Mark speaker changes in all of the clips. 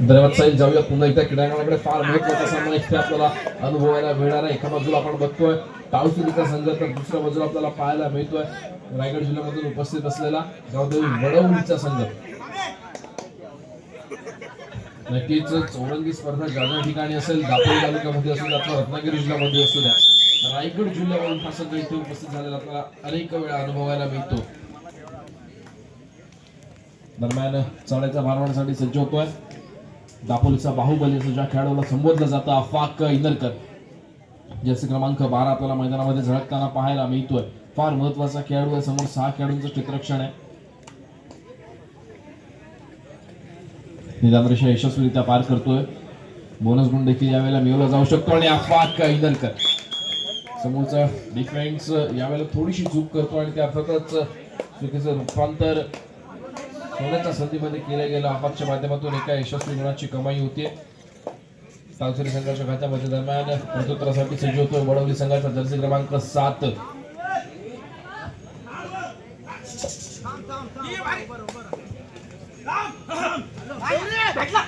Speaker 1: धन्यवाद साहेब. जाऊया पुन्हा एकदा क्रीडांगणाकडे. फार महत्वाचा सामना इथे आपल्याला अनुभवायला मिळणार आहे. एका बाजूला आपण बघतोय टाळसुरीचा संघ, तर दुसऱ्या बाजूला आपल्याला पाहायला मिळतोय रायगड जिल्ह्यामधून उपस्थित असलेला गावदेवी वडवलीचा संघ. नक्कीच चौरंगी स्पर्धा ज्या ज्या ठिकाणी असेल, दापोली तालुक्यामध्ये असू द्या अथवा रत्नागिरी जिल्ह्यामध्ये असू द्या, रायगड जिल्ह्यावरून हा संघ इथे उपस्थित झालेला आपल्याला अनेक वेळा अनुभवायला मिळतो. दरम्यान चढायचा मारवाण्यासाठी सज्ज होतोय दापोलीचा बाहुबली असं ज्या खेळाडूला संबोधलं जातं, अफाक इनरकर. जर्सी क्रमांक 12 आपल्याला मैदानामध्ये झळकताना पाहायला मिळतोय. फार महत्वाचा खेळाडू आहे. समोर 6 खेळाडूंचं चित्रक्षण आहे. निदान रेषा यशस्वीरित्या पार करतोय. बोनस गुण देखील यावेळेला मिळवला जाऊ शकतो. आणि अफाक इनरकर समोरचा डिफेन्स यावेळेला थोडीशी चूक करतो आणि त्या अर्थातच चुकीचं रूपांतर सोन्याच्या संधीमध्ये केलं गेलं. अफाकच्या माध्यमातून एका यशस्वी गुणाची कमाई होते टाळसुरी संघाच्या खात्यामध्ये. दरम्यान प्रत्युत्तरासाठी सज्ज होतोय वडवली संघाचा जर्सी क्रमांक 7.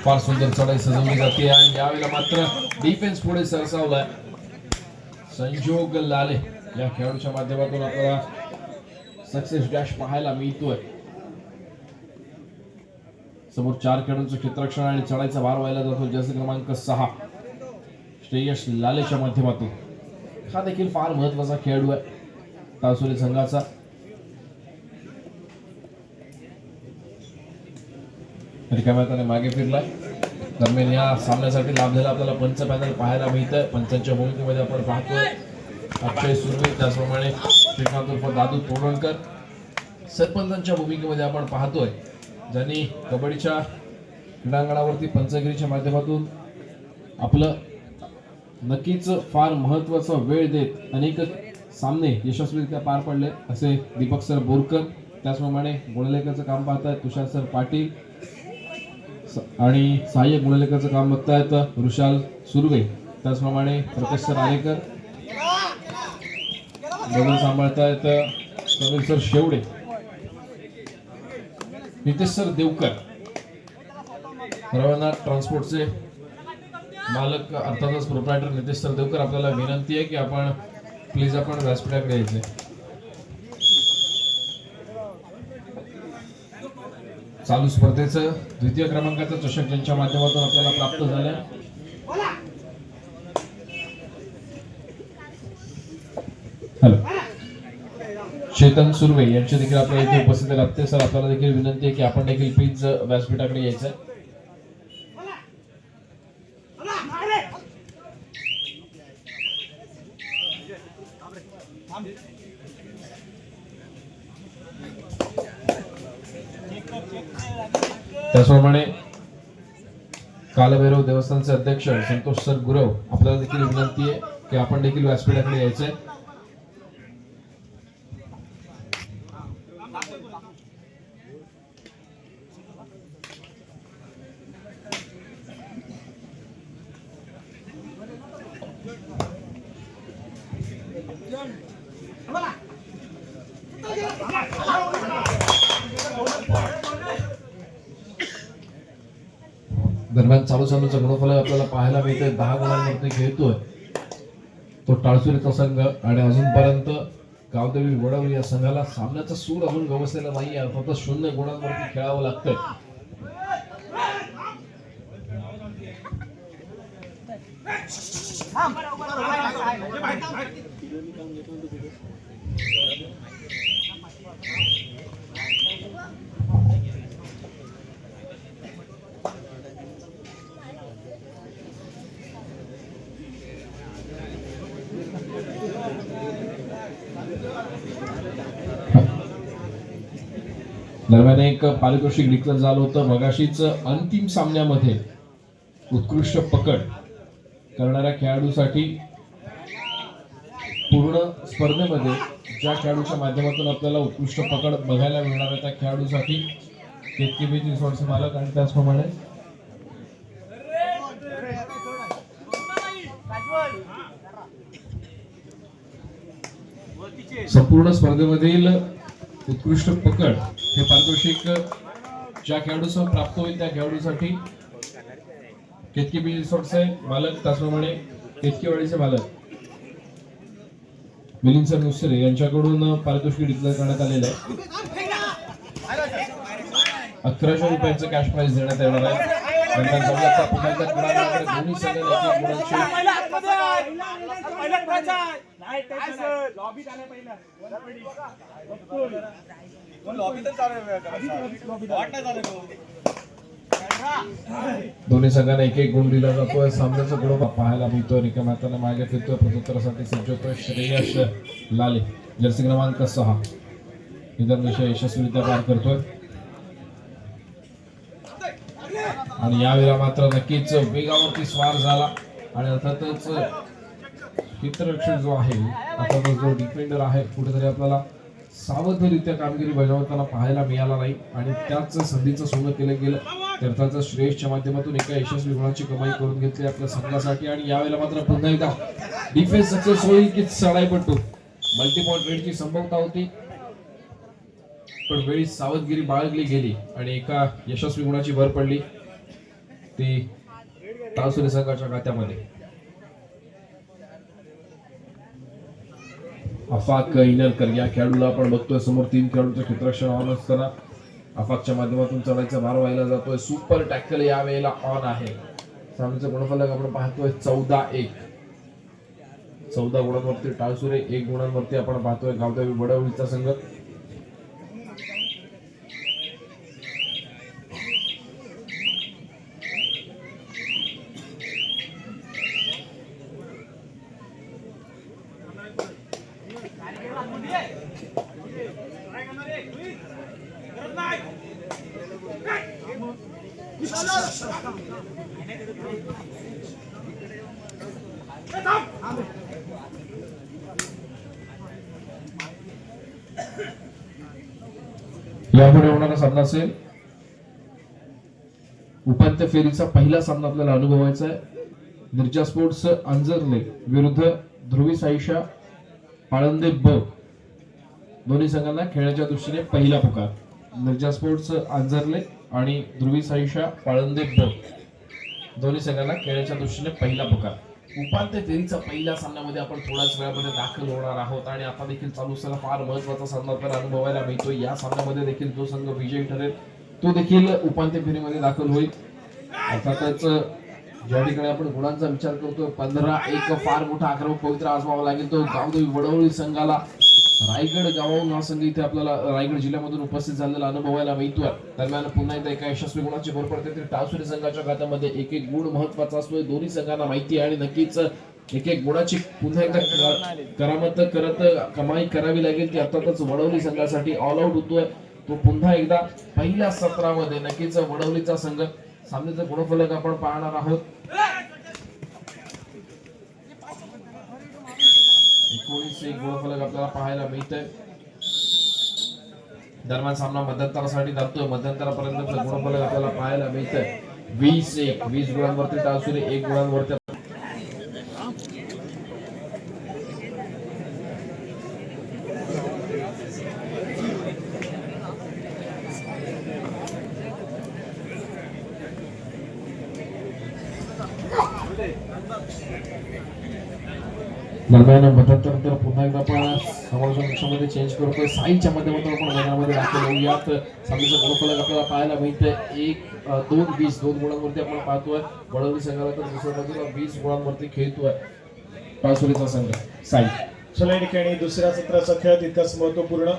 Speaker 1: फार सुंदर चढाई सजवली जाते आणि यावेळेला मात्र डिफेन्स पुढे सरसावलाय. संजोग लाले या खेळाडूच्या माध्यमातून आपल्याला सक्सेस डॅश पाहायला मिळतोय. समोर 4 खेळाडूंचं क्षेत्ररक्षण आणि चढाईचा भार व्हायला जातो जर्सी क्रमांक 6 श्रेयस लालेच्या माध्यमातून. हा देखील फार महत्वाचा खेळाडू आहे टाळसुरी संघाचा. रिकाम्या मागे फिरलाय. दरम्यान या सामन्यासाठी लाभलेला आपल्याला पंच पॅनल पाहायला मिळतंय. पंचांच्या भूमिकेमध्ये आपण पाहतोय अक्षय सुर्वे, त्याचप्रमाणे श्रीकांत उर्फ दादू तोरणकर. सरपंचांच्या भूमिकेमध्ये आपण पाहतोय ज्यांनी कबड्डीच्या क्रीडांगणावरती पंचगिरीच्या माध्यमातून आपलं नक्कीच फार महत्वाचा वेळ देत अनेक सामने यशस्वीरित्या पार पडले असे दीपक सर बोरकर. त्याचप्रमाणे गुणलेखकाचं काम पाहतायत तुषार सर पाटील आणि सहाय्यक गुणलेखकाचं काम बघतायत ऋषाल सुर्वे. त्याचप्रमाणे प्रकाश सर आरेकर बदल सांभाळतायत समीर सर शेवडे. नितेश सर देवकर रवनाथ ट्रान्सपोर्टचे मालक अर्थातच प्रोप्रायटर नितेश सर देवकर. आपल्याला विनंती आहे की आपण प्लीज आपण व्यासपीठाकडे यायचे. चालू स्पर्धेचं द्वितीय क्रमांकाचा चषक ज्यांच्या माध्यमातून आपल्याला प्राप्त झालाय चेतन सुर्वे यांचे देखील आपल्या इथे उपस्थित राहते. सर आपल्याला देखील विनंती आहे की आपण देखील प्लीज व्यासपीठाकडे यायचं. त्याचप्रमाणे कालभैरव देवस्थानचे अध्यक्ष संतोष सर गुरव आपल्याला देखील विनंती आहे की आपण देखील व्यासपीठाकडे यायचंय. दरम्यान चालू सामन्याचा गुणफलक आपल्याला पाहायला मिळतोय 10 गुणांवरती खेळतोय तो टाळसुरीचा संघ. आणि अजूनपर्यंत गावदेवी वडवली या संघाला सामन्याचा सूर अजून गवसलेला नाही आहे. फक्त 0 गुणांवरती खेळावं लागतंय. दरम्यान एक पारितोषिक डिक्लेअर झालं होतं मगाशीच. अंतिम सामन्यामध्ये उत्कृष्ट पकड करणाऱ्या खेळाडूसाठी पूर्ण स्पर्धेमध्ये ज्या खेळाडूच्या माध्यमातून आपल्याला उत्कृष्ट पकड बघायला मिळणार आहे त्या खेळाडूसाठी केतकी रिसॉर्टचे मालक आणि त्याचप्रमाणे संपूर्ण स्पर्धेमधील उत्कृष्ट पकड हे पारितोषिक ज्या खेळाडूसह प्राप्त होईल त्या खेळाडूसाठी केतकी बी रिसॉर्टचे मालक त्याचप्रमाणे केतकीवाडीचे मालक मिलिंद सर मुसरे यांच्याकडून पारितोषिक डिक्लेअर करण्यात आलेलं आहे. 1100 रुपयांचं कॅश प्राइज देण्यात येणार आहे. दरम्यान सौदाचा पुन्हा एकदा गुणांकडे दोन्ही संघांनी दोन्ही संघांना एक एक गुण दिला जातोय. सामन्याचा गुण पाहायला मिळतोय. रिकाम्या हाताने मागे फिरतोय. प्रत्युत्तरासाठी सज्ज होतोय श्रेयस लाले जर्सी क्रमांक 6 इतर विषय यशस्वीरित्या पार करतोय. आणि यावेळेला मात्र नक्कीच वेगावरती स्वार झाला आणि अर्थातच क्षेत्ररक्षक जो आहे अर्थातच जो डिफेंडर आहे कुठेतरी आपल्याला सावधरित्या कामगिरी बजावताना पाहायला मिळाला नाही आणि त्याच संधीचं सोनं केलं गेलं. अर्थातच श्रेयसच्या माध्यमातून एका यशस्वी गुणाची कमाई करून घेतली आपल्या संघासाठी आणि यावेळेला मात्र पुन्हा एकदा डिफेन्स सक्सेस होईल की चढाईपट्टू मल्टीपॉइंट रेडची संभवता होती पण वेळी सावधगिरी बाळगली गेली आणि एका यशस्वी गुणाची भर पडली ती टाळसुरे संघाच्या खात्यामध्ये. अफाक इनरकर या खेळाडूला आपण बघतोय समोर 3 खेळाडूचं क्षेत्ररक्षण ऑन असताना अफाकच्या माध्यमातून चढायचा मार व्हायला जातोय. सुपर टॅकल या वेळेला ऑन आहे. सामन्याचा गुणफलक आपण पाहतोय 14-1. 14 गुणांवरती टाळसुरे, 1 गुणांवरती आपण पाहतोय गावदेवी वडवळीचा संघ. यापुढे होणारा सामना असेल उपांत्य फेरीचा पहिला सामना आपल्याला अनुभवायचा आहे. निर्जा स्पोर्ट्स अंजरले विरुद्ध ध्रुवी साईशा पाळंदे ब. दोन्ही संघांना खेळण्याच्या दृष्टीने पहिला पुकार. निर्जा स्पोर्ट्स अंजरले आणि ध्रुवी साईशा पाळंदे ब दोन्ही संघांना खेळण्याच्या दृष्टीने पहिला पुकार. उपांत्य फेरीचा पहिल्या सामन्यामध्ये आपण थोड्याच वेळामध्ये दाखल होणार आहोत आणि आता देखील चालू असलेला फार महत्वाचा सामना आपल्याला अनुभवायला मिळतो. या सामन्यामध्ये देखील जो संघ विजयी ठरेल तो देखील उपांत्य फेरीमध्ये दाखल होईल. अर्थातच ज्या ठिकाणी आपण गुणांचा विचार करतो 15-1 फार मोठा आक्रमक पवित्र आजमावा लागेल तो गावदेवी वडवळी संघाला. रायगड गावाहून हा संघ इथे आपल्याला रायगड जिल्ह्यामधून उपस्थित झालेला अनुभवायला मिळतोय. दरम्यान पुन्हा एकदा एका यशस्वी गुणाची भर पडते तरी टाळसुरे संघाच्या खात्यामध्ये एक एक गुण महत्वाचा असतोय. दोन्ही संघांना माहिती आहे आणि नक्कीच एक एक गुणाची पुन्हा एकदा करामत करत कमाई करावी लागेल ती अर्थातच वडवली संघासाठी ऑल आउट होतोय तो पुन्हा एकदा पहिल्या सत्रामध्ये. नक्कीच वडवलीचा संघ सामन्याचा गुणफलक आपण पाहणार आहोत. 19-1 गुणफलक आपल्याला पाहायला मिळतंय. दरम्यान सामना मध्यंतरासाठी जातोय. मध्यंतरापर्यंतचा गुणफलक आपल्याला पाहायला मिळतंय 20-1. 20 गुणांवरती टाळसुरे, 1 गुणांवरती दरम्यान मध्यंतर पुन्हा एकदा आपण समालोचन कक्षामध्ये चेंज करतोय. साईच्या माध्यमातून आपण मैदानामध्ये दाखल होऊयात. सामन्याचा गुणफलक आपल्याला पाहायला मिळतंय 1-2-20. 2 गुणांवरती आपण पाहतोय वडवली संघाला तर दुसऱ्या बाजूला 20 गुणांवरती खेळतोय टाळसुरेचा संघ साई.
Speaker 2: चला या ठिकाणी दुसऱ्या सत्राचा खेळ तितकाच महत्वपूर्ण.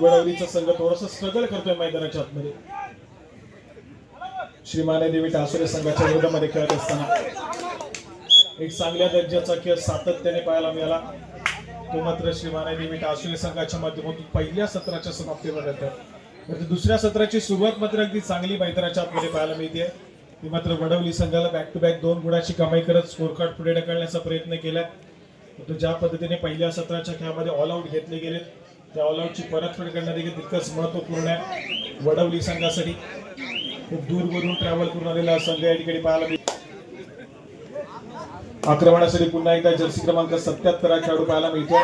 Speaker 2: वडवलीचा संघ थोडंसं स्ट्रगल करतोय मैदानाच्या आतमध्ये. श्री मानेदेवी टाळसुरे संघाच्या विरोधामध्ये खेळत असताना एक चांगल्या दर्जाचा खेळ सातत्याने पाहायला मिळाला. तो मात्र श्री मानेदेवी टाळसुरे संघाच्या माध्यमातून पहिल्या सत्राच्या समाप्तीवर येतो. दुसऱ्या सत्राची सुरुवात मात्र अगदी चांगली मैदानाच्या आतमध्ये पाहायला मिळते. ती मात्र वडवली संघाला बॅक टू बॅक 2 गुणाची कमाई करत स्कोर कार्ड पुढे ढकलण्याचा प्रयत्न केलाय. तो ज्या पद्धतीने पहिल्या सत्राच्या खेळामध्ये ऑल आउट घेतले गेले त्या ऑल आउटची परतफेड करणे देखील तितकंच महत्वपूर्ण आहे वडवली संघासाठी. खूप दूरवरून ट्रॅव्हल करून आलेला संघ या ठिकाणी पाहायला मिळतो. आक्रमणासाठी पुन्हा एकदा जर्सी क्रमांक 77 हा खेळाडू पाहायला मिळतो.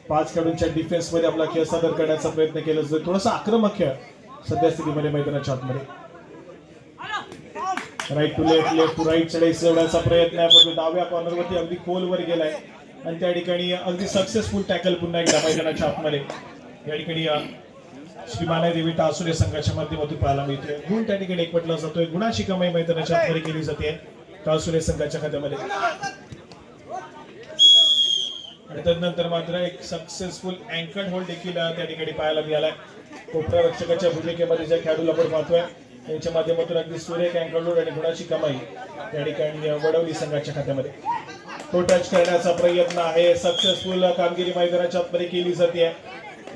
Speaker 2: 5 खेळाडूंच्या डिफेन्स मध्ये आपला खेळ सादर करण्याचा प्रयत्न केला जातो. थोडासा आक्रमक खेळ सद्यस्थितीमध्ये मैदानाच्या आतमध्ये right to left, left to right चढाई जोडण्याचा प्रयत्न आहे, परंतु डाव्या कॉर्नरवरती अगदी खोलवर गेलाय आणि त्या ठिकाणी अगदी सक्सेसफुल टॅकल पुन्हा एकदा मैदानाच्या आतमध्ये या ठिकाणी श्री मानादेवी टासुरे संघाच्या माध्यमातून पाहायला मिळतोय. गुण त्या ठिकाणी एकवटला जातोय. गुणाची कमाई मैदानाच्या आतमध्ये केली जाते टासुरे संघाच्या खात्यामध्ये. आणि त्यानंतर मात्र एक सक्सेसफुल अँकर्ड होल्ड देखील त्या ठिकाणी पाहायला मिळालाय. कोपरा रक्षकाच्या भूमिकेमध्ये ज्या खेळाडूला आपण पाहतोय त्यांच्या माध्यमातून अगदी सुरेख अँकर्ड होल्ड आणि गुणाची कमाई त्या ठिकाणी वडवली संघाच्या खात्यामध्ये. तो टच करण्याचा प्रयत्न आहे. सक्सेसफुल कामगिरी मैदानाच्या आतमध्ये केली जाते.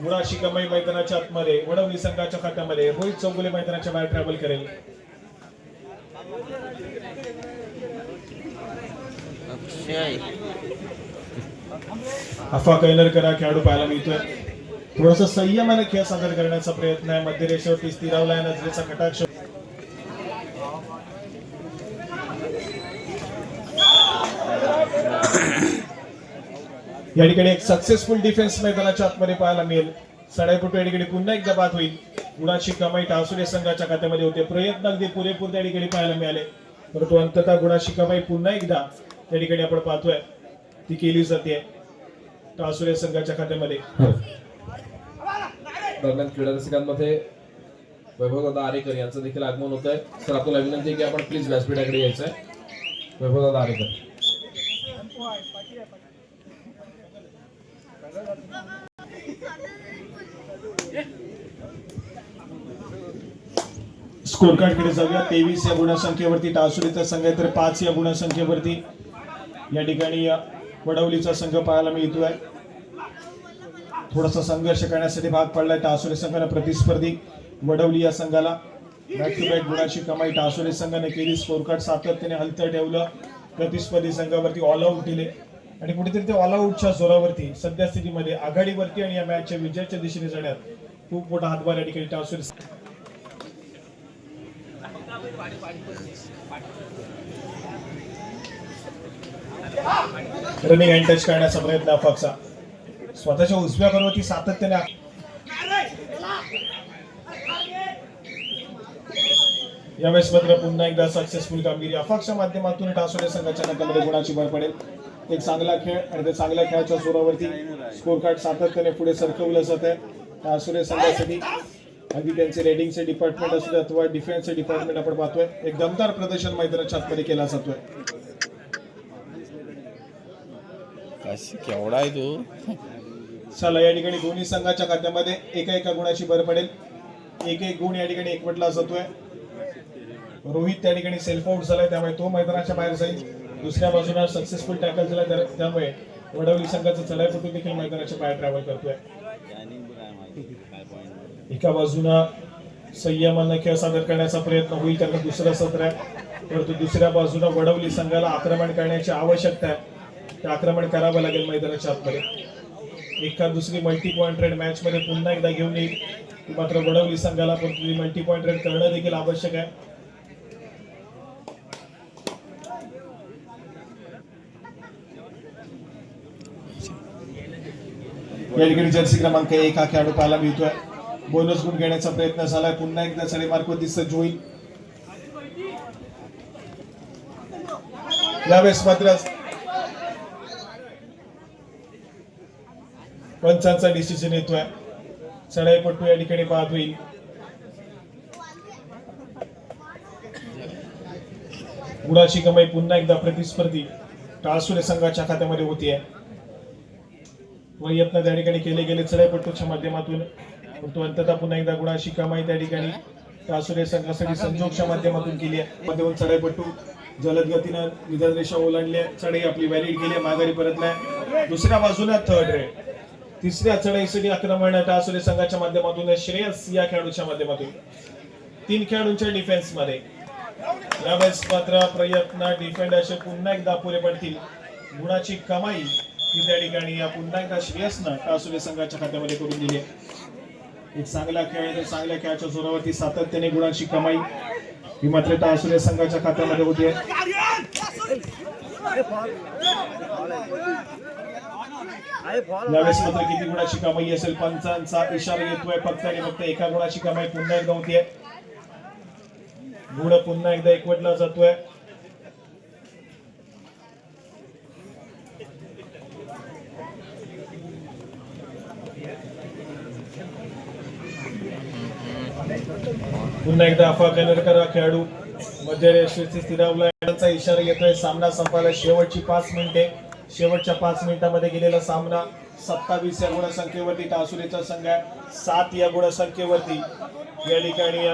Speaker 2: गुणाची कमाई मैदानाच्या आतमध्ये वडवली संघाच्या खात्यामध्ये. रोहित चौगुले मैदानाच्या बाहेर ट्रॅव्हल करेल. अफा कैलरकरा खेळाडू पाहायला मिळतोय. थोडस संयमाने खेळ सादर करण्याचा प्रयत्न आहे. मध्य रेषेवरती स्थिरावलाय. नजरेचा कटाक्ष या ठिकाणी एक सक्सेसफुल डिफेन्स मैदानाच्या आतमध्ये पाहायला मिळेल. सडाईपटू या ठिकाणी पुन्हा एकदा बाद होईल. गुणाची कमाई टासुरे संघाच्या खात्यामध्ये होते. प्रयत्न अगदी पुरेपूर त्या ठिकाणी पाहायला मिळाले, परंतु अंततः गुणाची कमाई पुन्हा एकदा त्या ठिकाणी आपण पाहतोय ती केली जाते टासुरे संघाच्या खात्यामध्ये.
Speaker 1: दरम्यान क्रीडा रसिकांमध्ये वैभवदादा आरेकर यांचं देखील आगमन होत आहे. सर आपल्याला विनंती आहे की आपण प्लीज व्यासपीठाकडे यायचं आहे. वैभवदादा आरेकर.
Speaker 2: स्कोर कार्ड कडे जाऊया. 23 या गुणसंख्येवरती टासुरीचा संघ आहे, तर 5 या गुणसंख्येवरती या ठिकाणी वडवलीचा संघ पाहायला मिळतोय. थोडासा संघर्ष करण्यासाठी भाग पडलाय टासुरे संघाला प्रतिस्पर्धी वडवली या संघाला. बॅक टू बॅक गुणाची कमाई टासुरे संघाने केली. स्कोर कार्ड सातत्याने हलतं ठेवलं. प्रतिस्पर्धी संघावरती ऑल आउट दिले आणि कुठेतरी ते ऑल आउटच्या जोरावरती सध्या स्थितीमध्ये आघाडीवरती आणि या मॅचच्या विजयाच्या दिशेने जाण्यात खूप मोठा हातभार या ठिकाणी टासुरे. रनिंग हँड टच करण्याचा प्रयत्न अफाकचा. स्वतःच्या उजव्या पर्वती सातत्याने यावेळेस मात्र पुन्हा एकदा सक्सेसफुल कामगिरी अफाकच्या माध्यमातून टासुरे संघाच्या खात्यामध्ये गुणाची भर पडेल. एक चांगला खेळ आणि त्या चांगल्या खेळाच्या जोरावरती स्कोर कार्ड सातत्याने पुढे सरकवलं जात आहे टासुरे संघासाठी. अगदी त्यांचे रेटिंगचे डिपार्टमेंट असू दे अथवा डिफेन्सचे डिपार्टमेंट आपण पाहतोय एक दमदार प्रदर्शन मैदानाच्या आतमध्ये केला जातोय.
Speaker 3: केवढा आहे तो.
Speaker 2: चला या ठिकाणी दोन्ही संघाच्या खात्यामध्ये एका गुणाची भर पडेल. एक गुण या ठिकाणी एकवटला जातोय. रोहित त्या ठिकाणी सेल्फ आउट झालाय, त्यामुळे तो मैदानाच्या बाहेर जाईल. दुसऱ्या बाजूला सक्सेसफुल टॅकल झाला, त्यामुळे वडवली संघाचा चढाईपटू देखील मैदानाच्या बाहेर ट्रॅव्हल करतोय. एका बाजूला संयमानं खेळ सादर करण्याचा प्रयत्न होईल, त्यांना दुसरं सत्र आहे, परंतु दुसऱ्या बाजूला वडवली संघाला आक्रमण करण्याची आवश्यकता आहे. ते आक्रमण करावं लागेल मैदानाच्या आतमध्ये. एका दुसरी मल्टी पॉइंट रेड मॅच मध्ये पुन्हा एकदा घेऊन येईल मात्र वडवली संघाला पण मल्टी पॉइंट रेड करणं देखील आवश्यक आहे. या ठिकाणी जर्सी क्रमांक 1 हा खेळाडू पाहायला मिळतोय. बोनस गुण घेण्याचा प्रयत्न झालाय. पुन्हा एकदा चढे मार्कवरती सज्ज होईल. यावेळेस मात्र पंचांचा डिसिजन येतोय. चढाईपटू या ठिकाणी बाद होईल. गुणाची कमाई पुन्हा एकदा प्रतिस्पर्धी टासुरे संघाच्या खात्यामध्ये होतीये. प्रयत्न त्या ठिकाणी केले गेले चढाईपटूच्या माध्यमातून, परंतु अंततः पुन्हा एकदा गुणाची कमाई त्या ठिकाणी टासुरे संघासाठी संजोगच्या माध्यमातून केली आहे. माध्यमातून चढाईपटू जलद गतीनं निदान रेषा ओलांडली. चढाई आपली व्हॅलिड गेली, माघारी परतलाय. दुसऱ्या बाजूला थर्ड रेड. तिसऱ्या चढाईसाठी आक्रमण टासुरे संघाच्या माध्यमातून श्रेयस या खेळाडूच्या माध्यमातून. 3 खेळाडूंच्या डिफेन्स मध्ये यावेळेस मात्र प्रयत्न डिफेंडरचे पुन्हा एकदा पुरे पडतील. गुणाची कमाई ही त्या ठिकाणी पुन्हा एकदा श्रेयसनं टासुरे संघाच्या खात्यामध्ये करून दिली. एक चांगला खेळ आहे, चांगल्या खेळाच्या जोरावरती सातत्याने गुणाची कमाई ही मात्र टासुरे संघाच्या खात्यामध्ये होती. यावेळेस मात्र किती गुणाची कमाई असेल पंचांचा इशारा येतोय फक्त आणि फक्त एका गुणाची कमाई पुन्हा एकदा होतीये गुण पुन्हा एकदा एकवटला जातोय पुन्हा एकदा अफवा करा खेळाडू मध्य रेषेची स्थिरावला त्यांचा इशारा येतोय सामना संपायला शेवटची 5 मिनिटे शेवटच्या 5 मिनिटांमध्ये गेलेला सामना 27 या गुणसंख्येवरती टासुरीचा संघ आहे 7 या गुणसंख्येवरती या ठिकाणी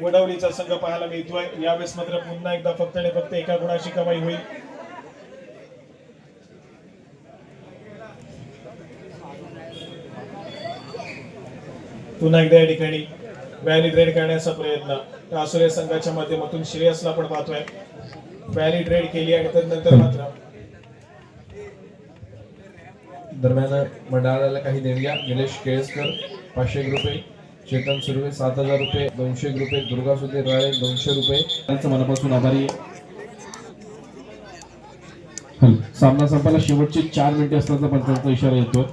Speaker 2: वडवलीचा संघ पाहायला मिळतोय यावेळेस मात्र पुन्हा एकदा फक्त आणि फक्त एका गुणाची कमाई होईल पुन्हा एकदा या ठिकाणी व्हॅलिड रेड करण्याचा प्रयत्न टासुरे संघाच्या माध्यमातून श्रेयसला पण पाहतोय व्हॅलिड रेड केली आणि त्यानंतर मात्र
Speaker 1: दरम्यान मंडळाला काही देणग्या निलेश केळसकर 500 रुपये चेतन सुर्वे 7,000 रुपये 200 रुपये दुर्गा सुधीर राळे 200 रुपये त्यांचं मनापासून आभारी सामना संपायला शेवटचे 4 मिनिटे असल्याचा पंचांचा इशारा येतो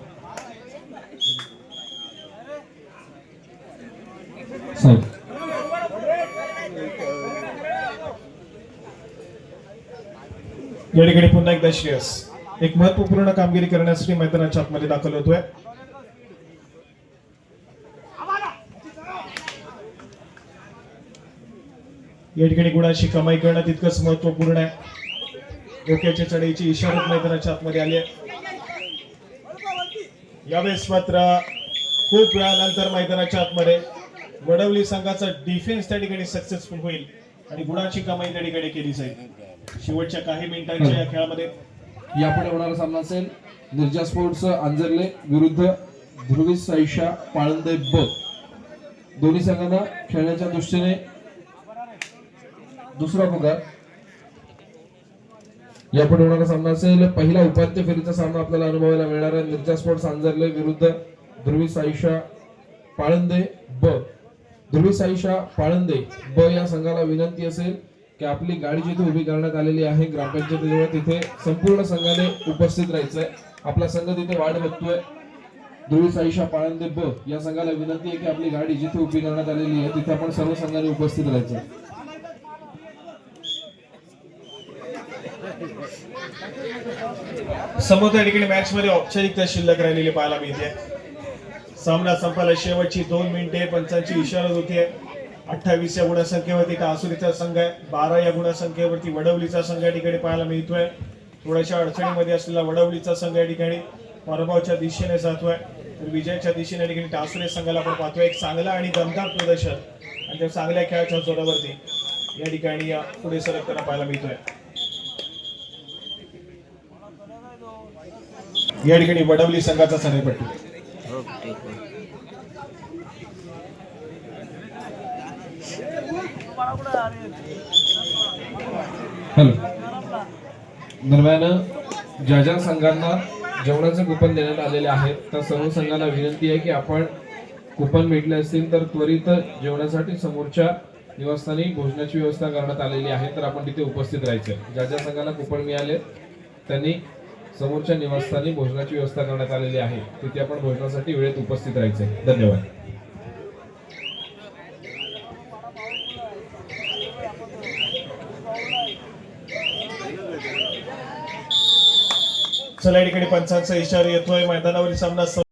Speaker 2: या ठिकाणी पुन्हा एकदा श्रेयस एक महत्वपूर्ण कामगिरी करण्यासाठी मैदानाच्या आतमध्ये दाखल होतोय या ठिकाणी गुणाची कमाई करणं तितकंच महत्वपूर्ण आहे डोक्याच्या चढाईची इशारत मैदानाच्या आतमध्ये आली आहे यावेळेस मात्र खूप वेळानंतर मैदानाच्या आतमध्ये वडवली संघाचा डिफेन्स त्या ठिकाणी सक्सेसफुल होईल आणि गुणाची कमाई त्या ठिकाणी केली जाईल शेवटच्या काही मिनिटांच्या या खेळामध्ये
Speaker 1: यापुढे होणारा सामना असेल निर्जा स्पोर्ट्स अंजरले विरुद्ध ध्रुवी साईशा पाळंदे ब दोन्ही संघांना खेळण्याच्या दृष्टीने दुसरा पुकार यापुढे होणारा सामना असेल पहिला उपांत्य फेरीचा सामना आपल्याला अनुभवायला मिळणार आहे निर्जा स्पोर्ट्स अंजरले विरुद्ध ध्रुवी साईशा पाळंदे ब ध्रुवी साईशा पाळंदे ब या संघाला विनंती असेल की आपली गाडी जिथे उभी करण्यात आलेली आहे ग्रामपंचायतीजवळ तिथे संपूर्ण संघाने उपस्थित राहायचंय आपला संघ तिथे वाट बघतोय ध्रुवी साईशा पाळंदे ब या संघाला विनंती आहे की आपली गाडी जिथे उभी करण्यात आलेली आहे तिथे आपण सर्व संघाने उपस्थित राहायचं
Speaker 2: समोर या ठिकाणी मॅच मध्ये औपचारिकता शिल्लक राहिलेली पाहायला मिळते सामना संपायला शेवटची 2 मिनिटे पंचांची इशारा होतीये 28 या गुणसंख्येवरती टासुरीचा संघ आहे 12 या गुणसंख्येवरती वडवलीचा संघ या ठिकाणी पाहायला मिळतोय थोड्याशा अडचणीमध्ये असलेला वडवलीचा संघ या ठिकाणी पराभवाच्या दिशेने जातोय तर विजयाच्या दिशेने या ठिकाणी टासुरे संघाला आपण पाहतोय एक चांगला आणि दमदार प्रदर्शन आणि त्या चांगल्या खेळाच्या जोरावरती या ठिकाणी पुढे सरकताना पाहायला मिळतोय या ठिकाणी वडवली संघाचा सनेपट्टी
Speaker 1: दरम्यान ज्या ज्या संघांना जेवणाचे कुपन देण्यात आलेले आहेत त्या सर्व संघांना विनंती आहे की आपण कुपन भेटले असतील तर त्वरित जेवणासाठी समोरच्या निवासस्थानी भोजनाची व्यवस्था करण्यात आलेली आहे तर आपण तिथे उपस्थित राहायचं ज्या ज्या संघांना कुपन मिळाले त्यांनी समोरच्या निवासस्थानी भोजनाची व्यवस्था करण्यात आलेली आहे तिथे आपण भोजनासाठी वेळेत उपस्थित राहायचे धन्यवाद
Speaker 2: चला या ठिकाणी पंचांचा इशारा येतोय मैदानावरील सामना